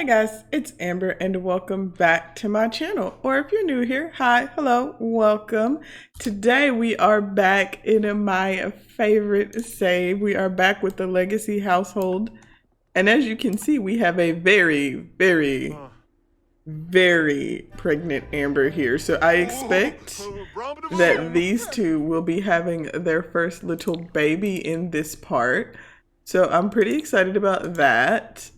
Hi guys, it's Amber and welcome back to my channel. Or if you're new here, hi, hello, welcome. Today we are back in my favorite save. We are back with the Legacy household. And as you can see, we have a very pregnant Amber here. So I expect that these two will be having their first little baby in this part. So I'm pretty excited about that.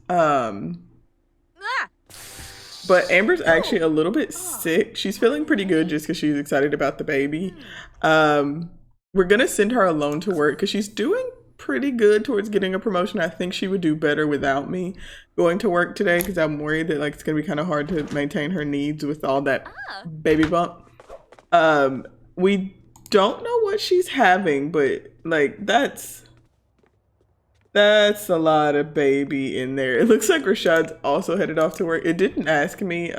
But Amber's actually a little bit sick. She's feeling pretty good just because she's excited about the baby. We're gonna send her alone to work because she's doing pretty good towards getting a promotion. I think she would do better without me going to work today because I'm worried that it's gonna be kind of hard to maintain her needs with all that baby bump. We don't know what she's having, but that's a lot of baby in there. It looks like Rashad's also headed off to work. It didn't ask me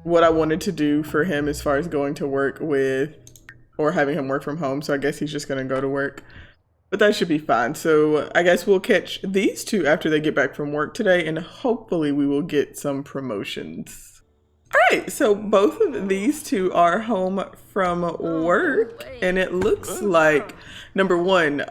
what I wanted to do for him as far as going to work with or having him work from home. So I guess he's just gonna go to work. But that should be fine. So I guess we'll catch these two after they get back from work today and hopefully we will get some promotions. All right, so both of these two are home from work and it looks like, number one,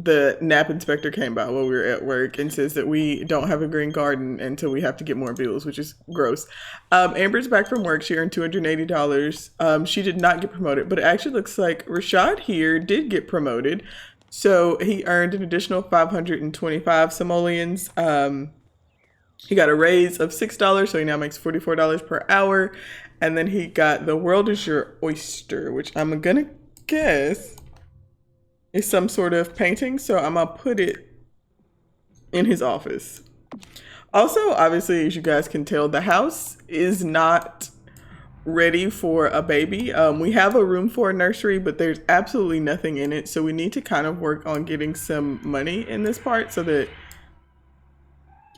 the nap inspector came by while we were at work and says that we don't have a green garden until we have to get more bills, which is gross. Amber's back from work. She earned $280. She did not get promoted, but it actually looks like Rashad here did get promoted. So he earned an additional 525 simoleons. He got a raise of $6, so he now makes $44 per hour. And then he got the world is your oyster, which I'm gonna guess is some sort of painting, so I'm gonna put it in his office. Also, obviously, as you guys can tell, the house is not ready for a baby. We have a room for a nursery, but there's absolutely nothing in it, so we need to kind of work on getting some money in this part so that,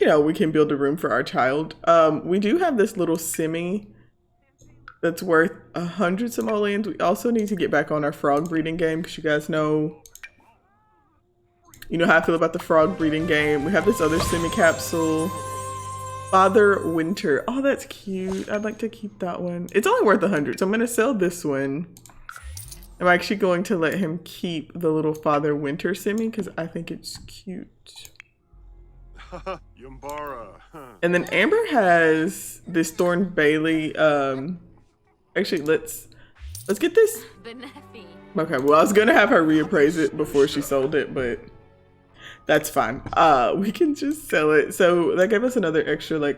you know, we can build a room for our child. We do have this little semi that's worth 100 simoleons. We also need to get back on our frog breeding game because you guys know, how I feel about the frog breeding game. We have this other semi-capsule, Father Winter. Oh, that's cute. I'd like to keep that one. It's only worth 100, so I'm gonna sell this one. I'm actually going to let him keep the little Father Winter semi because I think it's cute. And then Amber has this Thorn Bailey. Actually, let's get this. Okay, well, I was gonna have her reappraise it before she sold it, but that's fine. We can just sell it. So that gave us another extra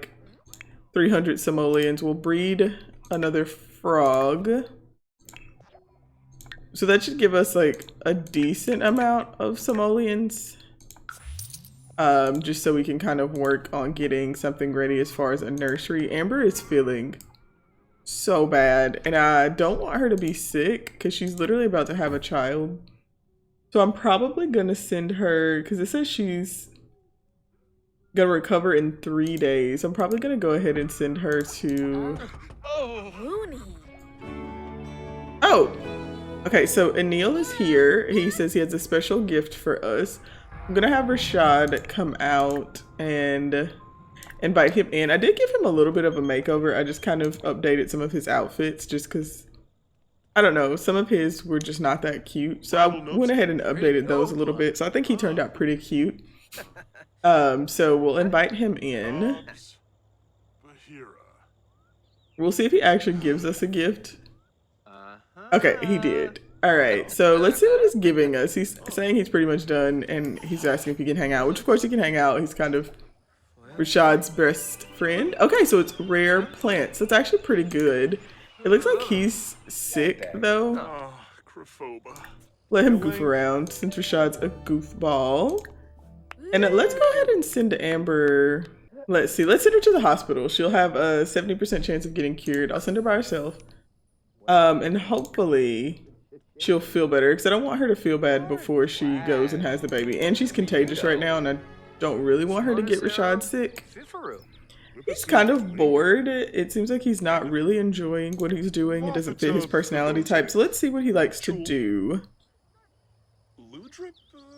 300 simoleons. We'll breed another frog. So that should give us a decent amount of simoleons. Just so we can kind of work on getting something ready as far as a nursery. Amber is feeling so bad and I don't want her to be sick because she's literally about to have a child. So I'm probably gonna send her, because it says she's gonna recover in 3 days. I'm probably gonna go ahead and send her to okay, so Anil is here. He says he has a special gift for us. I'm gonna have Rashad come out and invite him in. I did give him a little bit of a makeover. I just kind of updated some of his outfits just because, I don't know, some of his were just not that cute. So I went ahead and updated those a little bit. So I think he turned out pretty cute. So we'll invite him in. We'll see if he actually gives us a gift. Okay, he did. All right, so let's see what he's giving us. He's saying he's pretty much done and he's asking if he can hang out, which of course he can hang out. He's kind of Rashad's best friend. Okay, so it's rare plants. That's actually pretty good. It looks like he's sick though. Let him goof around since Rashad's a goofball. And then let's go ahead and send Amber. Let's see. Let's send her to the hospital. She'll have a 70% chance of getting cured. I'll send her by herself. And hopefully she'll feel better because I don't want her to feel bad before she goes and has the baby. And she's contagious right now and I don't really want her to get Rashad sick. He's kind of bored. It seems like he's not really enjoying what he's doing. It doesn't fit his personality type. So let's see what he likes to do.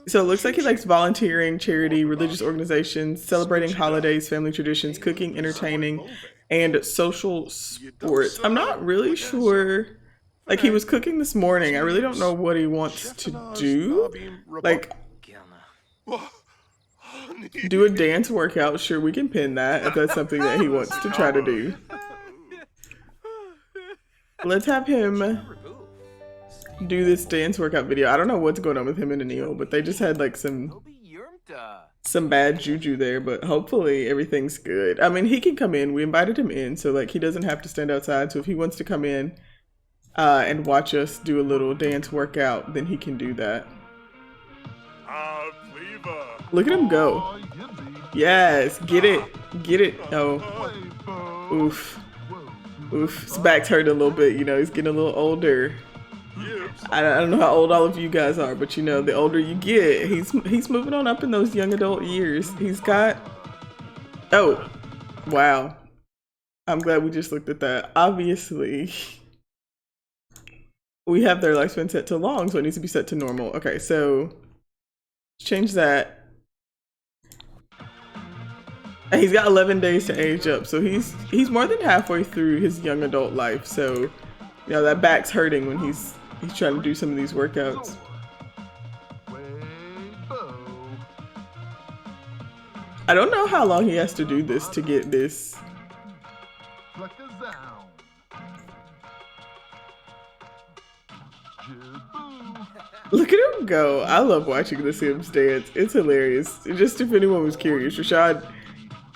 So it looks like he likes volunteering, charity, religious organizations, celebrating holidays, family traditions, cooking, entertaining, and social sports. I'm not really sure. Like, he was cooking this morning. I really don't know what he wants to do. Like, do a dance workout. Sure, we can pin that if that's something that he wants to try to do. Let's have him do this dance workout video. I don't know what's going on with him and Anil, but they just had like some bad juju there, but hopefully everything's good. I mean, he can come in. We invited him in, so like he doesn't have to stand outside. So if he wants to come in and watch us do a little dance workout, then he can do that. Look at him go. Yes, get it. Get it. Oh. Oof. Oof. His back's hurting a little bit, you know, he's getting a little older. I don't know how old all of you guys are, but you know, the older you get, he's moving on up in those young adult years. He's got, oh, wow. I'm glad we just looked at that. Obviously, we have their lifespan set to long, so it needs to be set to normal. Okay, so change that. And he's got 11 days to age up, so he's more than halfway through his young adult life. So, you know, that back's hurting when he's trying to do some of these workouts. I don't know how long he has to do this to get this. Look at him go. I love watching the Sims dance. It's hilarious. Just if anyone was curious, Rashad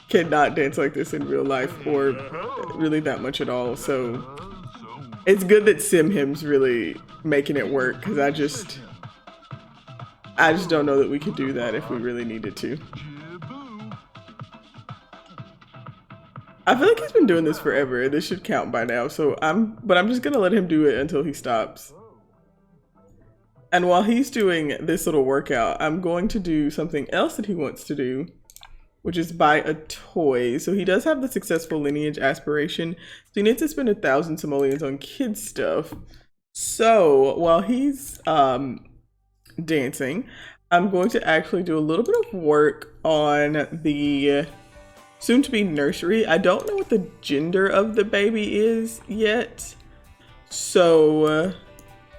cannot dance like this in real life or really that much at all. So it's good that SimHim's really making it work, because I just don't know that we could do that if we really needed to. I feel like he's been doing this forever. This should count by now. So I'm just gonna let him do it until he stops. And while he's doing this little workout, I'm going to do something else that he wants to do, which is buy a toy. So he does have the successful lineage aspiration. So he needs to spend 1,000 simoleons on kids stuff. So while he's dancing, I'm going to actually do a little bit of work on the soon-to-be nursery. I don't know what the gender of the baby is yet. So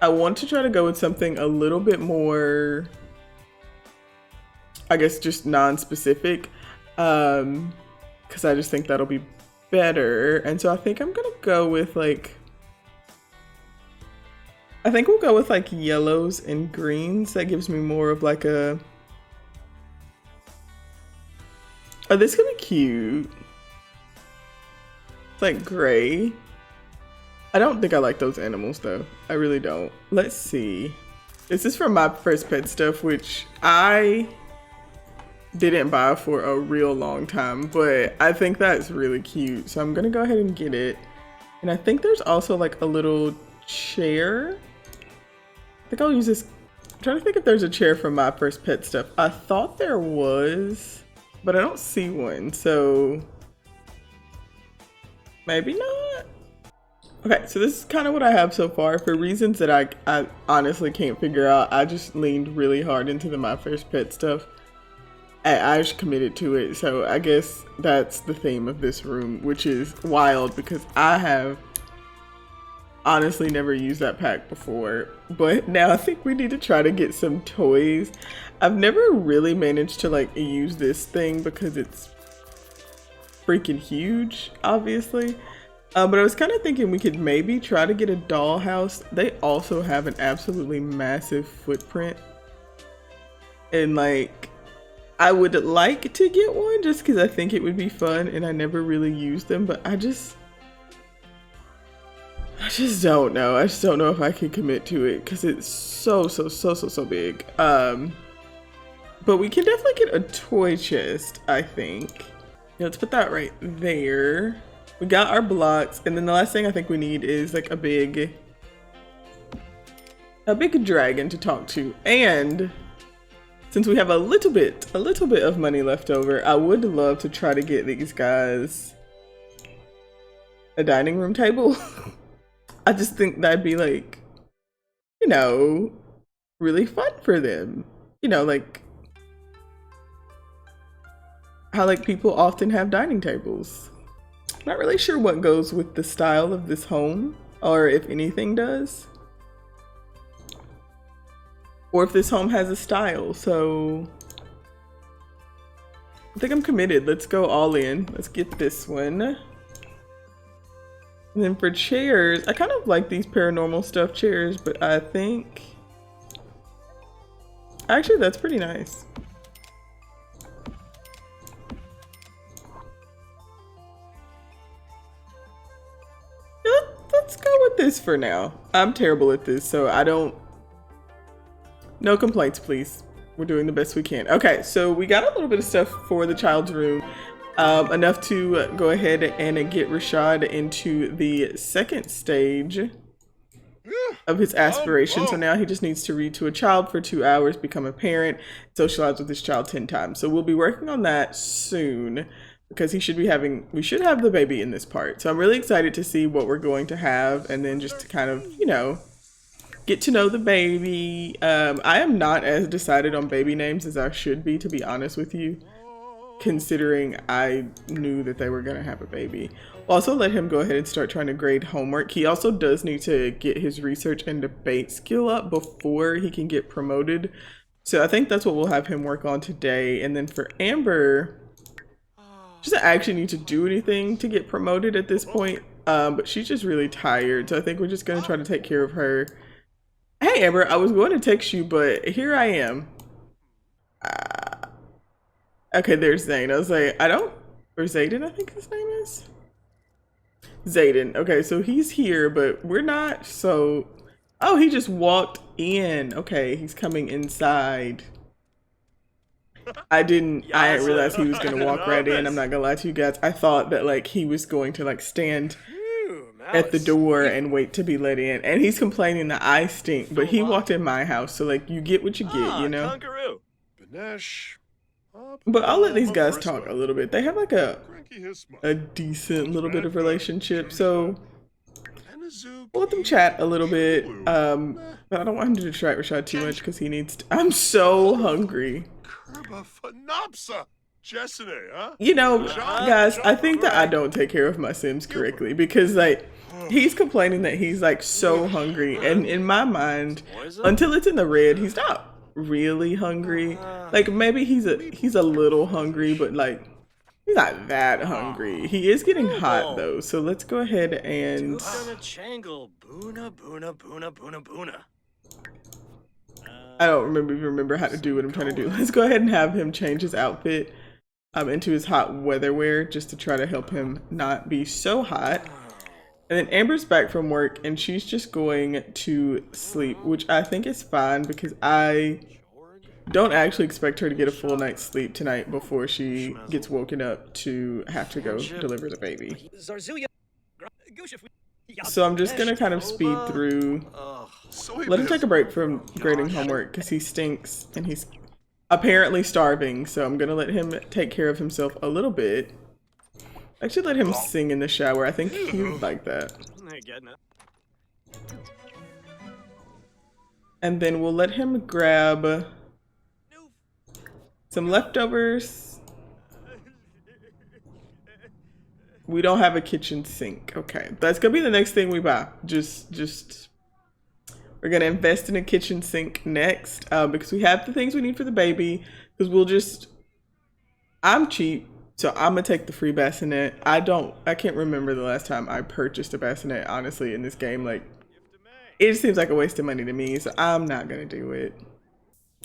I want to try to go with something a little bit more, I guess, just non-specific. Because I just think that'll be better. And so I think I'm gonna go with like, I think we'll go with like yellows and greens. That gives me more of like a, oh, this could be cute. It's like gray. I don't think I like those animals though. I really don't. Let's see. This is from My First Pet stuff, which I didn't buy for a real long time, but I think that's really cute. So I'm gonna go ahead and get it. And I think there's also like a little chair. I think I'll use this. I'm trying to think if there's a chair from My First Pet stuff. I thought there was, but I don't see one. So maybe not. Okay, so this is kind of what I have so far. For reasons that I honestly can't figure out, I just leaned really hard into the My First Pet stuff. I just committed to it, so I guess that's the theme of this room, which is wild because I have honestly never used that pack before. But now I think we need to try to get some toys. I've never really managed to like use this thing because it's freaking huge, obviously. But I was kind of thinking we could maybe try to get a dollhouse. They also have an absolutely massive footprint. And like, I would like to get one just because I think it would be fun and I never really used them. But I just don't know. I just don't know if I can commit to it because it's so big. But we can definitely get a toy chest, I think. Yeah, let's put that right there. We got our blocks, and then the last thing I think we need is like a big dragon to talk to. And since we have a little bit of money left over, I would love to try to get these guys a dining room table. I just think that'd be like, you know, really fun for them. You know, like how like people often have dining tables. Not really sure what goes with the style of this home, or if anything does. Or if this home has a style, so I think I'm committed. Let's go all in. Let's get this one. And then for chairs, I kind of like these paranormal stuff chairs, but I think actually that's pretty nice. Let's go with this for now. I'm terrible at this, so I don't. No complaints, please. We're doing the best we can. Okay, so we got a little bit of stuff for the child's room. Enough to go ahead and get Rashad into the second stage of his aspiration. So now he just needs to read to a child for 2 hours, become a parent, socialize with this child 10 times. So we'll be working on that soon, because we should have the baby in this part. So I'm really excited to see what we're going to have, and then just to kind of, you know, get to know the baby. I am not as decided on baby names as I should be, to be honest with you, considering I knew that they were gonna have a baby. We'll also let him go ahead and start trying to grade homework. He also does need to get his research and debate skill up before he can get promoted. So I think that's what we'll have him work on today. And then for Amber, she doesn't actually need to do anything to get promoted at this point, but she's just really tired. So I think we're just gonna try to take care of her. Hey Amber, I was going to text you, but here I am. Okay, there's Zane. I was like, or Zayden, I think his name is? Zayden. Okay, so he's here, but we're not, so. Oh, he just walked in. Okay, he's coming inside. I didn't realize he was gonna walk right in. I'm not gonna lie to you guys. I thought that like he was going to like stand at the door and wait to be let in. And he's complaining that I stink, but he walked in my house, so like you get what you get, you know? But I'll let these guys talk a little bit. They have like a decent little bit of relationship, so we'll let them chat a little bit. But I don't want him to distract Rashad too much because he needs to. I'm so hungry. You know, guys, I think that I don't take care of my Sims correctly, because like he's complaining that he's like so hungry, and in my mind, until it's in the red, he's not really hungry. Like maybe he's a little hungry, but like he's not that hungry. He is getting hot though, so let's go ahead and I don't remember how to do what I'm trying to do. Let's go ahead and have him change his outfit into his hot weather wear, just to try to help him not be so hot. And then Amber's back from work and she's just going to sleep, which I think is fine because I don't actually expect her to get a full night's sleep tonight before she gets woken up to have to go deliver the baby. So I'm just gonna kind of speed through. Let him take a break from grading homework because he stinks and he's apparently starving. So I'm gonna let him take care of himself a little bit. Actually, let him sing in the shower. I think he would like that. And then we'll let him grab some leftovers. We don't have a kitchen sink. Okay, that's gonna be the next thing we buy. Just we're gonna invest in a kitchen sink next because we have the things we need for the baby. Because I'm cheap. So I'm gonna take the free bassinet. I can't remember the last time I purchased a bassinet, honestly, in this game. Like, it seems like a waste of money to me, so I'm not gonna do it.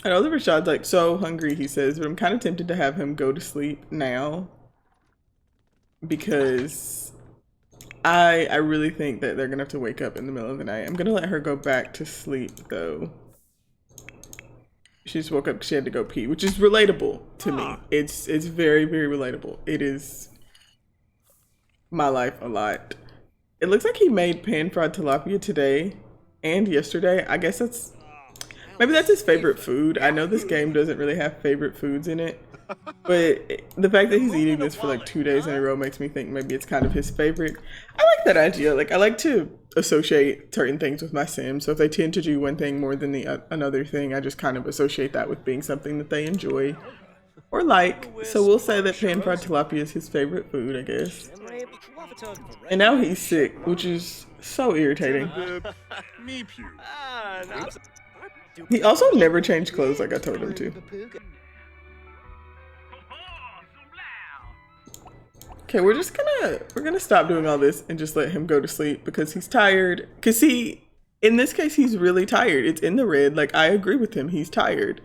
I know that Rashad's like so hungry, he says, but I'm kind of tempted to have him go to sleep now. Because I really think that they're gonna have to wake up in the middle of the night. I'm gonna let her go back to sleep though. She just woke up because she had to go pee, which is relatable to me. It's very, very relatable. It is my life a lot. It looks like he made pan-fried tilapia today and yesterday. I guess Maybe that's his favorite food. I know this game doesn't really have favorite foods in it, but the fact that he's eating this for like 2 days in a row makes me think maybe it's kind of his favorite. I like that idea. Like, I like to associate certain things with my Sims. So if they tend to do one thing more than another thing, I just kind of associate that with being something that they enjoy or like. So we'll say that pan-fried tilapia is his favorite food, I guess. And now he's sick, which is so irritating. He also never changed clothes like I told him to. Okay, we're gonna stop doing all this and just let him go to sleep because he's tired. Cause in this case, he's really tired. It's in the red. Like, I agree with him. He's tired.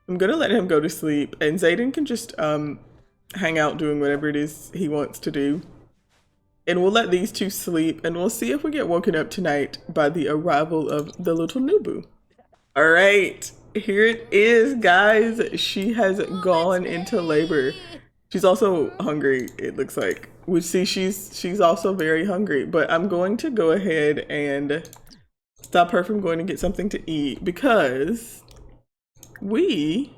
I'm gonna let him go to sleep, and Zayden can just hang out doing whatever it is he wants to do. And we'll let these two sleep, and we'll see if we get woken up tonight by the arrival of the little nooboo. All right, here it is, guys. She has gone into labor. She's also hungry, it looks like. We see she's also very hungry, but I'm going to go ahead and stop her from going to get something to eat because we,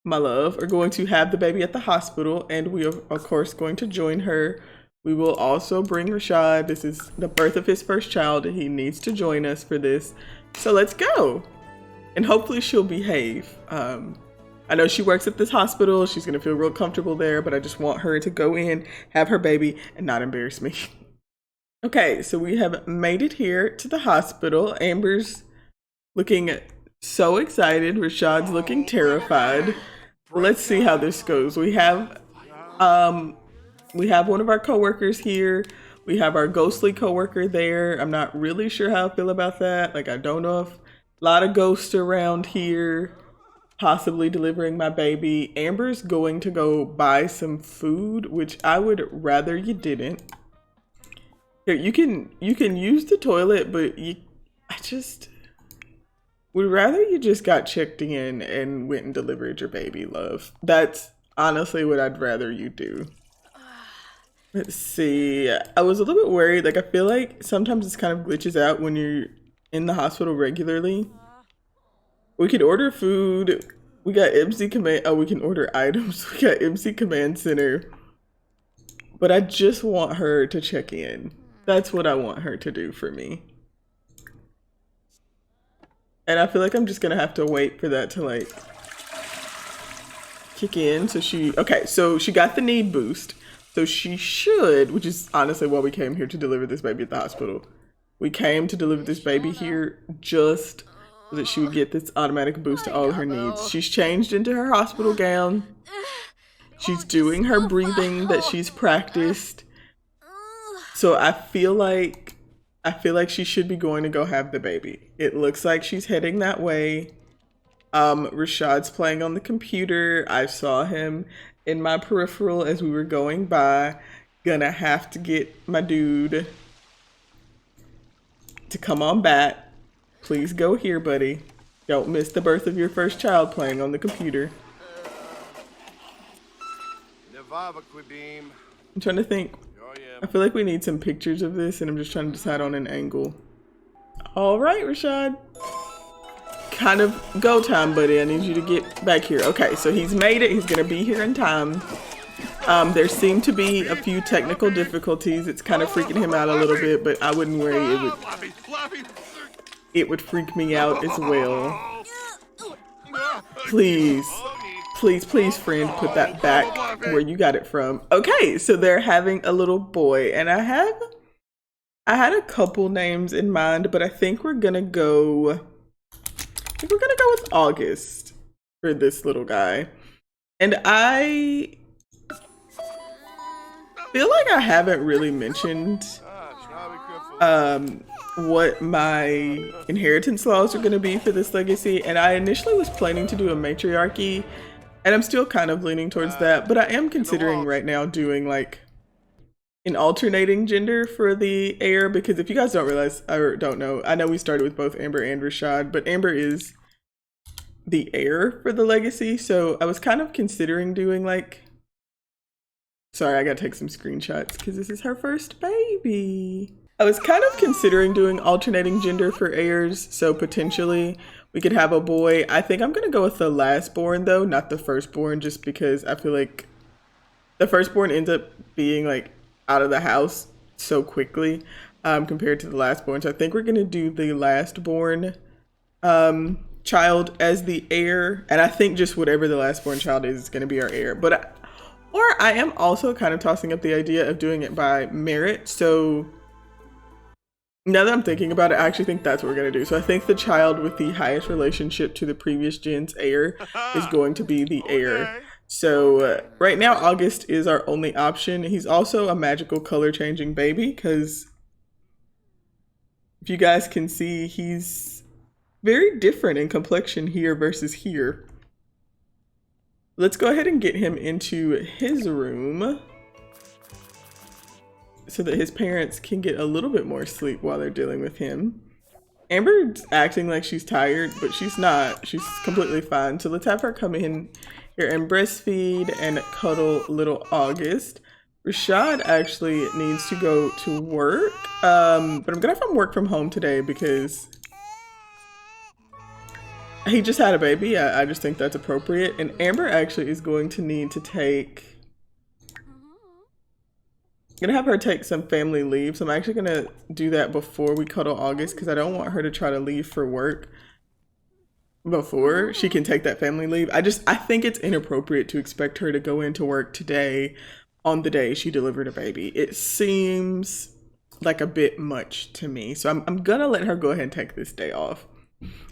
my love, are going to have the baby at the hospital, and we are of course going to join her. We will also bring Rashad. This is the birth of his first child, and he needs to join us for this. So let's go. And hopefully she'll behave. I know she works at this hospital. She's gonna feel real comfortable there, but I just want her to go in, have her baby, and not embarrass me. Okay, so we have made it here to the hospital. Amber's looking so excited. Rashad's looking terrified. Well, let's see how this goes. We have one of our coworkers here. We have our ghostly coworker there. I'm not really sure how I feel about that. Like, I don't know if a lot of ghosts around here, possibly delivering my baby. Amber's going to go buy some food, which I would rather you didn't. Here, you can use the toilet, but I just would rather you just got checked in and went and delivered your baby, love. That's honestly what I'd rather you do. Let's see. I was a little bit worried. Like, I feel like sometimes it kind of glitches out when you're in the hospital regularly. We could order food. We got MC Command. Oh, we can order items. We got MC Command Center. But I just want her to check in. That's what I want her to do for me. And I feel like I'm just gonna have to wait for that to like kick in. So so she got the need boost. So she should, which is honestly why we came here to deliver this baby at the hospital. We came to deliver this baby here just so that she would get this automatic boost to all of her needs. She's changed into her hospital gown. She's doing her breathing that she's practiced. So I feel like she should be going to go have the baby. It looks like she's heading that way. Rashad's playing on the computer. I saw him in my peripheral as we were going by. Gonna have to get my dude to come on back. Please go here, buddy. Don't miss the birth of your first child playing on the computer. I'm trying to think. I feel like we need some pictures of this, and I'm just trying to decide on an angle. All right, Rashad. Kind of go time, buddy. I need you to get back here. Okay, so he's made it. He's gonna be here in time. There seem to be a few technical difficulties. It's kind of freaking him out a little bit, but I wouldn't worry. It would freak me out as well. Please, please, please, friend, put that back where you got it from. Okay, so they're having a little boy, and I had a couple names in mind, but I think we're gonna go with August for this little guy. And I feel like I haven't really mentioned what my inheritance laws are going to be for this legacy. And I initially was planning to do a matriarchy, and I'm still kind of leaning towards that, but I am considering right now doing like an alternating gender for the heir, because if you guys don't realize or don't know, I know we started with both Amber and Rashad, but Amber is the heir for the legacy. So I was kind of considering doing like, sorry, I gotta take some screenshots because this is her first baby. I was kind of considering doing alternating gender for heirs. So potentially We could have a boy. I think I'm gonna go with the lastborn though, not the firstborn, just because I feel like the firstborn ends up being like out of the house so quickly compared to the lastborn. So I think we're gonna do the lastborn child as the heir, and I think just whatever the lastborn child is going to be our heir. But or I am also kind of tossing up the idea of doing it by merit. So now that I'm thinking about it, I actually think that's what we're going to do. So I think the child with the highest relationship to the previous gen's heir is going to be the heir. So right now August is our only option. He's also a magical color changing baby, because if you guys can see, he's very different in complexion here versus here. Let's go ahead and get him into his room so that his parents can get a little bit more sleep while they're dealing with him. Amber's acting like she's tired, but she's not. She's completely fine. So let's have her come in here and breastfeed and cuddle little August. Rashad actually needs to go to work, but I'm gonna have him work from home today because he just had a baby. I just think that's appropriate. And Amber actually is going to need to take... I'm gonna have her take some family leave. So I'm actually gonna do that before we cuddle August, because I don't want her to try to leave for work before she can take that family leave. I think it's inappropriate to expect her to go into work today on the day she delivered a baby. It seems like a bit much to me. So I'm gonna let her go ahead and take this day off.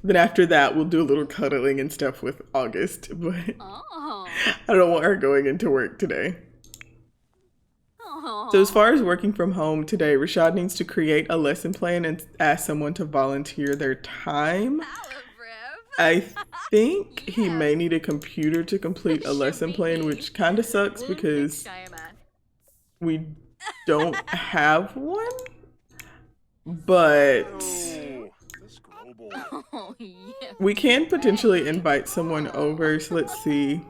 Then after that, we'll do a little cuddling and stuff with August, but I don't want her going into work today. So as far as working from home today, Rashad needs to create a lesson plan and ask someone to volunteer their time. I think he may need a computer to complete a lesson plan, which kind of sucks because we don't have one, but we can potentially invite someone over. So let's see.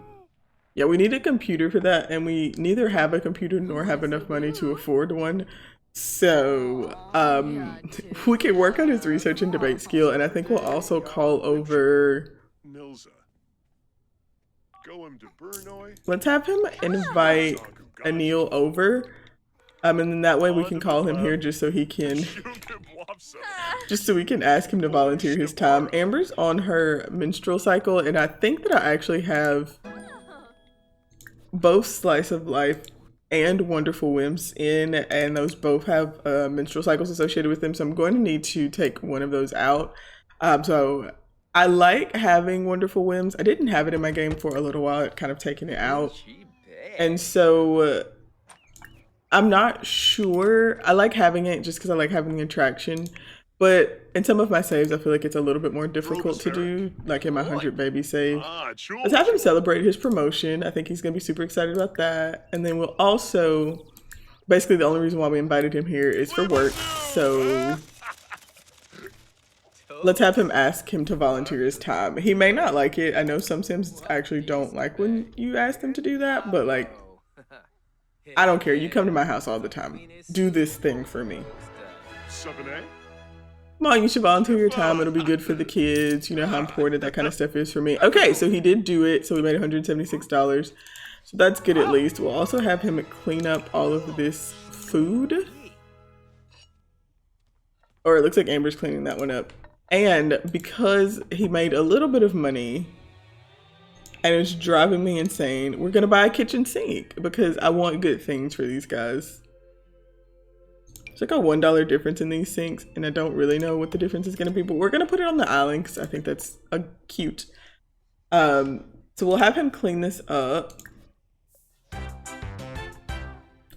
Yeah, we need a computer for that, and we neither have a computer nor have enough money to afford one. So we can work on his research and debate skill, and I think we'll also call over... Let's have him invite Anil over. And then that way we can call him here just so he can... just so we can ask him to volunteer his time. Amber's on her menstrual cycle, and I think that I actually have both Slice of Life and Wonderful Whims in, and those both have menstrual cycles associated with them, so I'm going to need to take one of those out. So I like having Wonderful Whims. I didn't have it in my game for a little while. I'd kind of taken it out, and so I'm not sure. I like having it just because I like having the attraction, but in some of my saves I feel like it's a little bit more difficult to do, like in my 100 baby save. Let's have him celebrate his promotion. I think he's gonna be super excited about that. And then we'll also, basically the only reason why we invited him here is for work, so let's have him ask him to volunteer his time. He may not like it. I know some Sims actually don't like when you ask them to do that, but like, I don't care. You come to my house all the time. Do this thing for me. Come on, you should volunteer your time. It'll be good for the kids. You know how important that kind of stuff is for me. Okay, so he did do it. So we made $176. So that's good at least. We'll also have him clean up all of this food. Or it looks like Amber's cleaning that one up. And because he made a little bit of money and it's driving me insane, we're gonna buy a kitchen sink because I want good things for these guys. It's like a $1 difference in these sinks, and I don't really know what the difference is gonna be, but we're gonna put it on the island because I think that's cute. So we'll have him clean this up.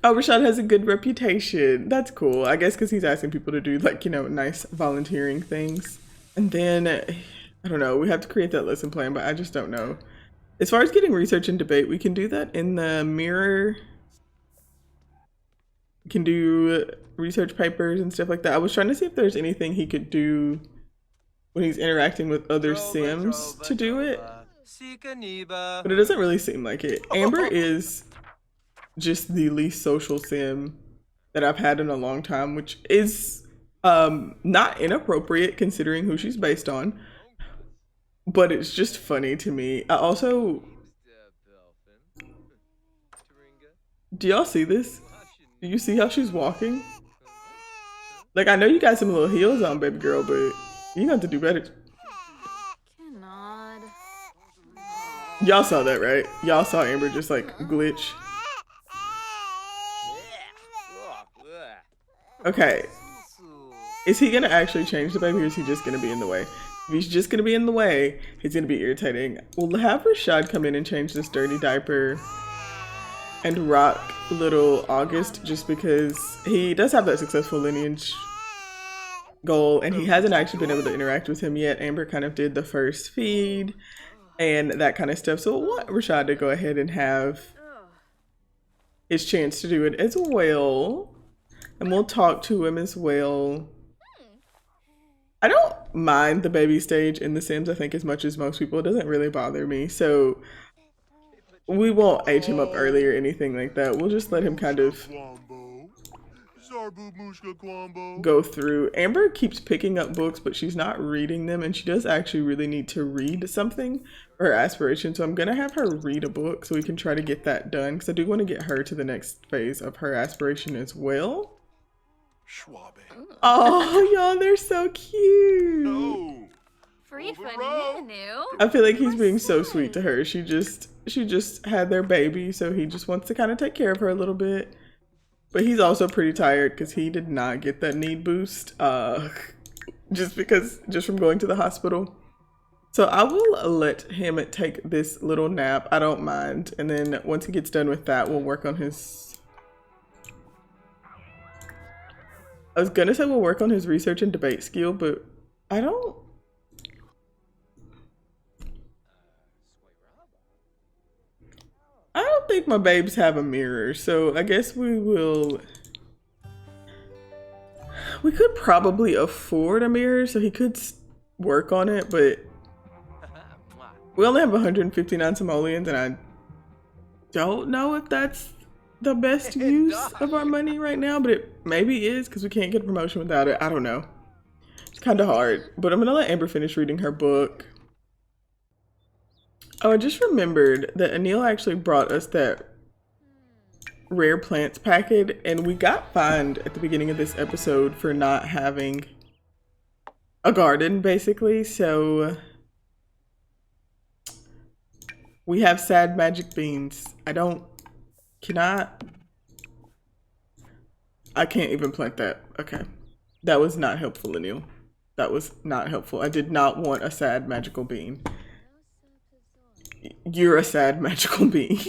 Oh, Rashad has a good reputation. That's cool. I guess because he's asking people to do, like, you know, nice volunteering things. And then, I don't know, we have to create that lesson plan, but I just don't know. As far as getting research and debate, we can do that in the mirror. We can do research papers and stuff like that. I was trying to see if there's anything he could do when he's interacting with other Sims to do it, but it doesn't really seem like it. Amber is just the least social Sim that I've had in a long time, which is not inappropriate considering who she's based on. but it's just funny to me. I also, do y'all see this? Do you see how she's walking? Like, I know you got some little heels on, baby girl, but you got to do better. Y'all saw that, right? Y'all saw Amber just like glitch. Okay. Is he gonna actually change the baby, or is he just gonna be in the way? If he's just gonna be in the way, he's gonna be irritating. We'll have Rashad come in and change this dirty diaper and rock little August, just because he does have that successful lineage goal, and he hasn't actually been able to interact with him yet. Amber kind of did the first feed and that kind of stuff, so we'll want Rashad to go ahead and have his chance to do it as well, and we'll talk to him as well. I don't mind the baby stage in The Sims, I think, as much as most people. It doesn't really bother me, so we won't age him up early or anything like that. We'll just let him kind of go through. Amber keeps picking up books, but she's not reading them, and she does actually really need to read something for her aspiration, so I'm gonna have her read a book so we can try to get that done, because I do want to get her to the next phase of her aspiration as well. Oh, y'all, they're so cute. I feel like he's being so sweet to her. She just had their baby, so he just wants to kind of take care of her a little bit. But he's also pretty tired because he did not get that need boost just from going to the hospital. So I will let him take this little nap. I don't mind. And then once he gets done with that, we'll work on his... I was gonna say we'll work on his research and debate skill, but I don't think my babes have a mirror, so I guess we could probably afford a mirror, so he could work on it, but we only have 159 simoleons, and I don't know if that's the best use of our money right now, but it maybe is, because we can't get a promotion without it. I don't know. It's kind of hard, but I'm gonna let Amber finish reading her book. Oh, I just remembered that Anil actually brought us that rare plants packet, and we got fined at the beginning of this episode for not having a garden, basically. So we have sad magic beans. I can't even plant that. Okay. That was not helpful, Anil. That was not helpful. I did not want a sad magical bean. You're a sad magical bean.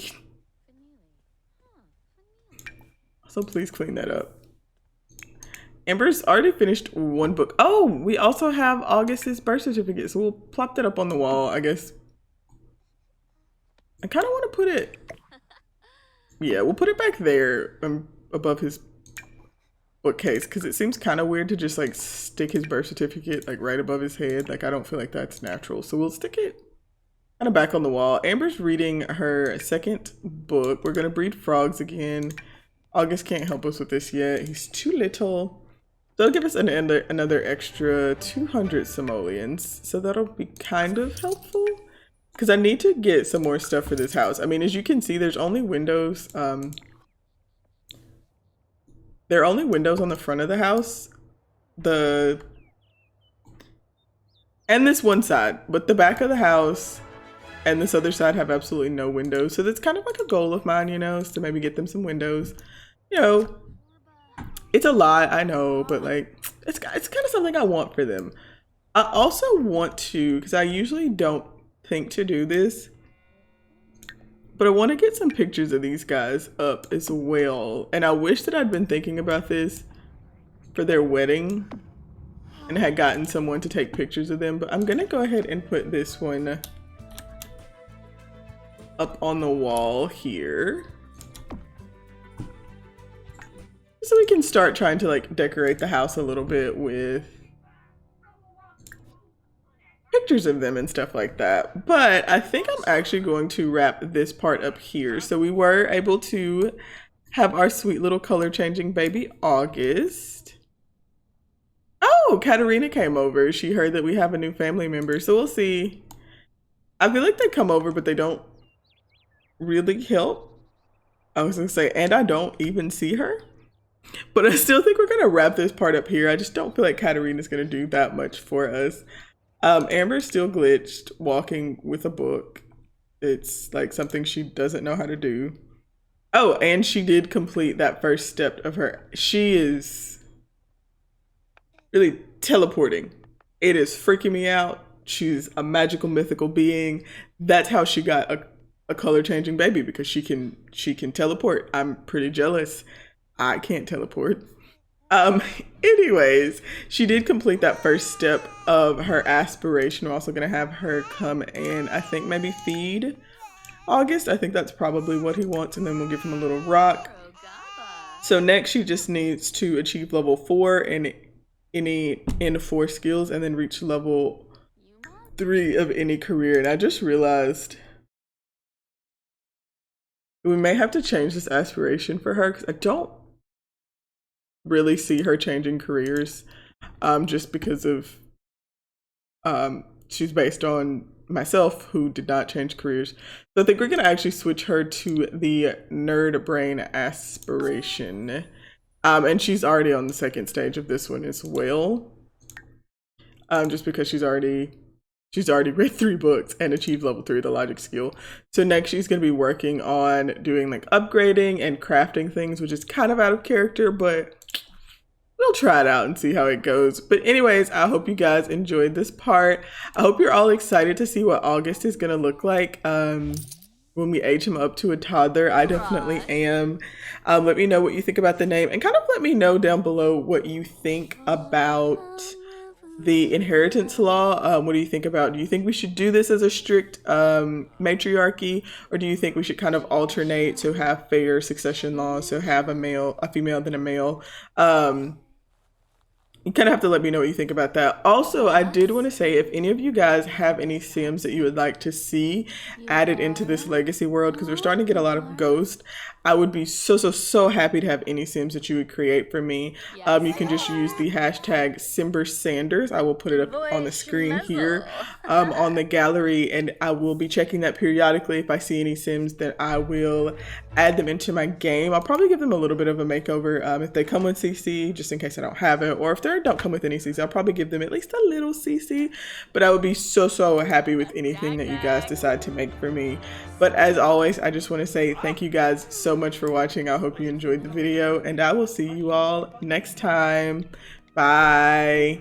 So please clean that up. Amber's already finished one book. Oh, we also have August's birth certificate, so we'll plop that up on the wall, I guess. I kind of want to put it... Yeah, we'll put it back there above his bookcase, because it seems kind of weird to just like stick his birth certificate like right above his head. Like, I don't feel like that's natural, so we'll stick it kind of back on the wall. Amber's reading her second book. We're gonna breed frogs again. August can't help us with this yet. He's too little. So it'll give us another extra 200 simoleons. So that'll be kind of helpful, because I need to get some more stuff for this house. I mean, as you can see, there's only windows. There are only windows on the front of the house. And this one side, but the back of the house and this other side have absolutely no windows. So that's kind of like a goal of mine, you know, is to maybe get them some windows. You know, it's a lot, I know, but like, it's kind of something I want for them. I also want to, because I usually don't think to do this, but I want to get some pictures of these guys up as well. And I wish that I'd been thinking about this for their wedding and had gotten someone to take pictures of them, but I'm gonna go ahead and put this one up on the wall here, so we can start trying to like decorate the house a little bit with pictures of them and stuff like that. But I think I'm actually going to wrap this part up here. So we were able to have our sweet little color changing baby August. Oh, Katarina came over. She heard that we have a new family member, so we'll see I feel like they come over, but they don't really help. I was gonna say, and I don't even see her. But I still think we're gonna wrap this part up here. I just don't feel like Katarina's gonna do that much for us. Amber's still glitched, walking with a book. It's like something she doesn't know how to do. Oh, and she did complete that first step of her. She is really teleporting. It is freaking me out. She's a magical mythical being. That's how she got a color changing baby, because she can teleport. I'm pretty jealous. I can't teleport. Um, anyways, she did complete that first step of her aspiration. We're also gonna have her come and I think maybe feed August. I think that's probably what he wants, and then we'll give him a little rock. So next she just needs to achieve level 4 in any N4 skills, and then reach level 3 of any career. And I just realized we may have to change this aspiration for her, because I don't really see her changing careers, just because of she's based on myself, who did not change careers. So I think we're gonna actually switch her to the nerd brain aspiration, and she's already on the second stage of this one as well, just because she's already read 3 books and achieved level 3 of the logic skill. So next she's going to be working on doing like upgrading and crafting things, which is kind of out of character, but we'll try it out and see how it goes. But anyways, I hope you guys enjoyed this part. I hope you're all excited to see what August is going to look like when we age him up to a toddler. I definitely am. Let me know what you think about the name, and kind of let me know down below what you think about the inheritance law. What do you think about? Do you think we should do this as a strict matriarchy, or do you think we should kind of alternate, so have fair succession laws, so have a female, then a male? You kind of have to let me know what you think about that. Also, I did want to say, if any of you guys have any Sims that you would like to see added into this legacy world, because we're starting to get a lot of ghosts, I would be so happy to have any Sims that you would create for me. You can just use the hashtag Simbersanders. I will put it up on the screen here on the gallery, and I will be checking that periodically. If I see any Sims, then I will add them into my game. I'll probably give them a little bit of a makeover if they come with CC, just in case I don't have it, or if they don't come with any CC, I'll probably give them at least a little CC. But I would be so happy with anything that you guys decide to make for me. But as always, I just want to say thank you guys so much for watching. I hope you enjoyed the video, and I will see you all next time. Bye.